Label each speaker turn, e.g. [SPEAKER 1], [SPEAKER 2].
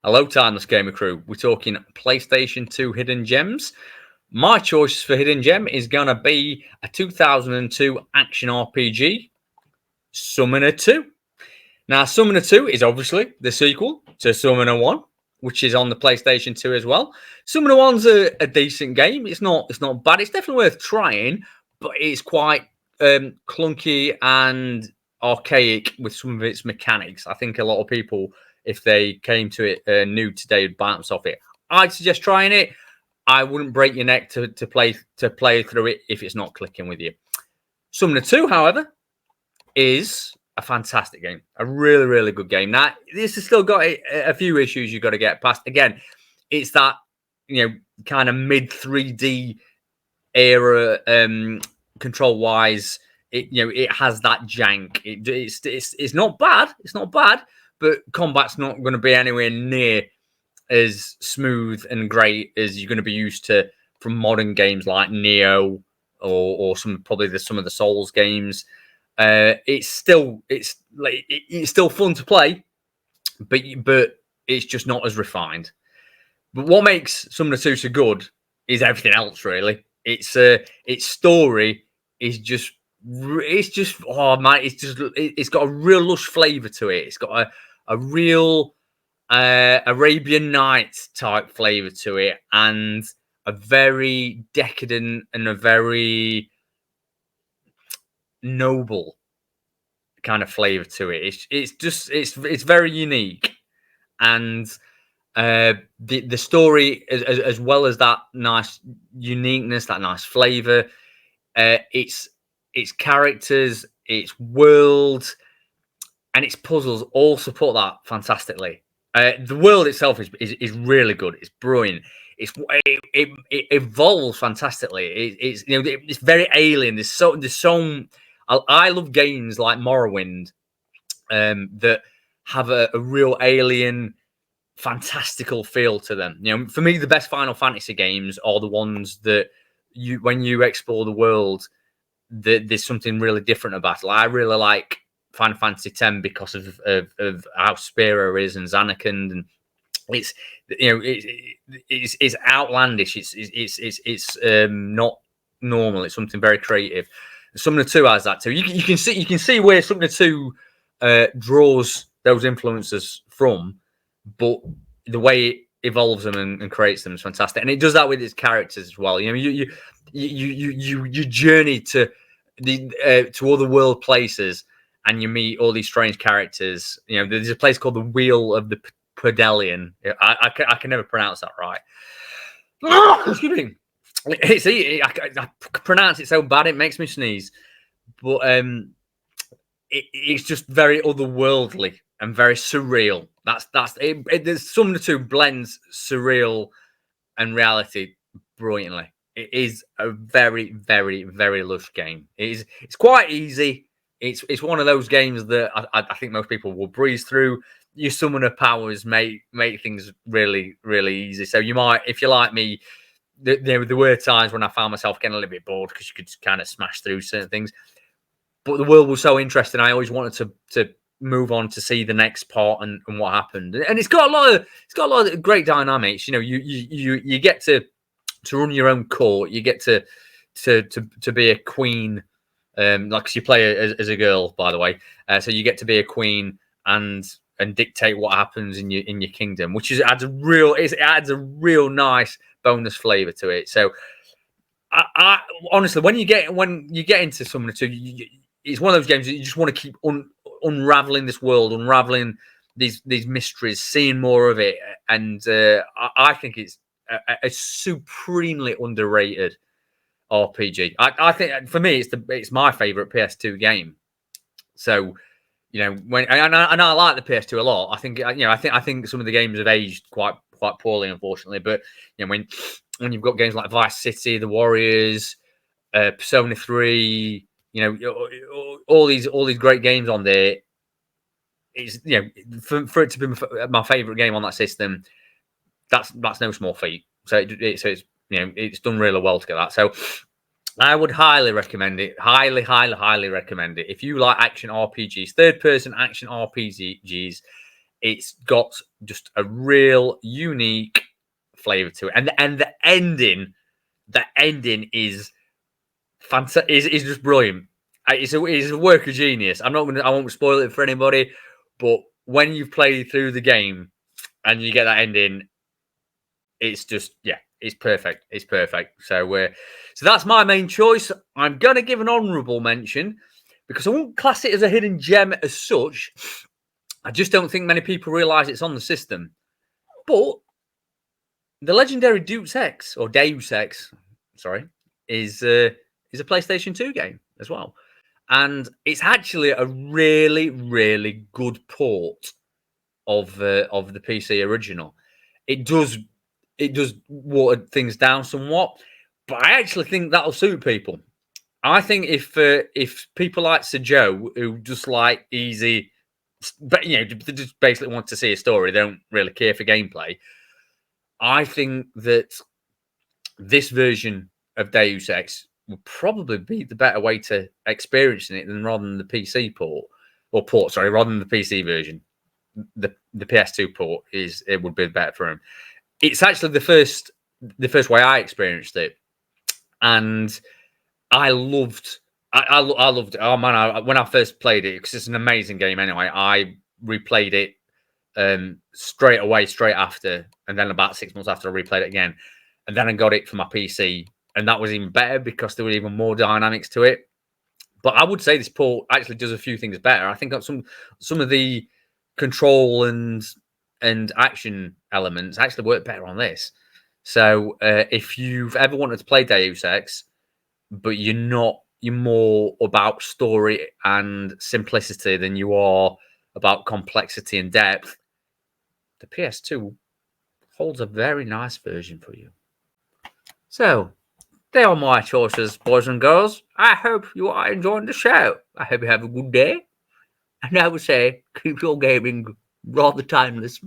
[SPEAKER 1] Hello, Timeless Gamer Crew. We're talking PlayStation 2 Hidden Gems. My choice for Hidden Gem is going to be a 2002 action RPG, Summoner 2. Now, Summoner 2 is obviously the sequel to Summoner 1, which is on the PlayStation 2 as well. Summoner 1's a decent game. It's not bad. It's definitely worth trying, but it's quite clunky and archaic with some of its mechanics. I think a lot of people, if they came to it new today, would bounce off it. I'd suggest trying it. I wouldn't break your neck to play through it if it's not clicking with you. Summoner 2, however, is a fantastic game. A really, really good game. Now, this has still got a few issues you've got to get past. Again, it's that, kind of mid 3D era control-wise. It has that jank. It's not bad. It's not bad, but combat's not going to be anywhere near as smooth and great as you're going to be used to from modern games like Neo or some of the Souls games. It's still fun to play, but it's just not as refined. But what makes Summoner 2 so good is everything else, really. Its story is just it's got a real lush flavor to it. It's got a real Arabian Nights type flavor to it, and a very decadent and a very noble kind of flavor to it. It's very unique, and the story as well as that nice uniqueness, that nice flavor, its characters, its world, and its puzzles all support that fantastically. The world itself is really good. It's brilliant. It evolves fantastically. It's very alien. There's so I love games like Morrowind that have a real alien, fantastical feel to them. For me, the best Final Fantasy games are the ones that when you explore the world, there's something really different about it. I really like Final Fantasy X because of how Spyro is and Zanarkand, and it's outlandish. It's not normal. It's something very creative. Summoner 2 has that too. You can see where Summoner 2 draws those influences from, but the way it evolves them and creates them is fantastic, and it does that with its characters as well. You journey to other world places, and you meet all these strange characters. There's a place called the Wheel of the Perdelian. I can never pronounce that right. Excuse me. I pronounce it so bad it makes me sneeze. But it's just very otherworldly and very surreal. That's it. There's Summoner 2 blends surreal and reality brilliantly. It is a very, very, very lush game. It's quite easy. It's one of those games that I think most people will breeze through. Your summoner powers make things really, really easy. So you might, if you're like me, there were times when I found myself getting a little bit bored because you could kind of smash through certain things. But the world was so interesting. I always wanted to move on to see the next part and what happened. And it's got a lot of great dynamics. You get to run your own court. You get to be a queen. Like you play as a girl, by the way. So you get to be a queen and dictate what happens in your kingdom, which adds a real nice bonus flavor to it. So I honestly, when you get into Summoner 2, it's one of those games that you just want to keep unraveling this world, unraveling these mysteries, seeing more of it, and I think it's a supremely underrated RPG. I think for me, it's my favorite PS2 game. So when I like the PS2 a lot. I think some of the games have aged quite poorly, unfortunately. But when you've got games like Vice City, The Warriors, Persona 3, all these great games on there. It's for it to be my favorite game on that system. That's no small feat. So it's done really well to get that. So I would highly recommend it. Highly, highly, highly recommend it. If you like action RPGs, third-person action RPGs, it's got just a real unique flavor to it, and the ending is fantastic. Is just brilliant. It's a work of genius. I won't spoil it for anybody, but when you've played through the game and you get that ending, it's just it's perfect. It's perfect. So that's my main choice. I'm gonna give an honourable mention because I won't class it as a hidden gem as such. I just don't think many people realise it's on the system. But the legendary Deus EX, sorry, is a PlayStation 2 game as well. And it's actually a really, really good port of the PC original. It does water things down somewhat, but I actually think that'll suit people. I think if people like Sir Joe, who just like easy, but they just basically want to see a story, they don't really care for gameplay. I think that this version of Deus Ex would probably be the better way to experiencing it than rather than the PC rather than the PC version. The PS2 port would be better for him. It's actually the first way I experienced it, and I loved it. Oh man, when I first played it, because it's an amazing game anyway, I replayed it straight after, and then about 6 months after I replayed it again, and then I got it for my PC, and that was even better because there were even more dynamics to it. But I would say this port actually does a few things better. I think some of the control and action elements actually work better on this. So if you've ever wanted to play Deus Ex, but you're more about story and simplicity than you are about complexity and depth, the PS2 holds a very nice version for you. So, they are my choices, boys and girls. I hope you are enjoying the show. I hope you have a good day. And I would say, keep your gaming rather timeless.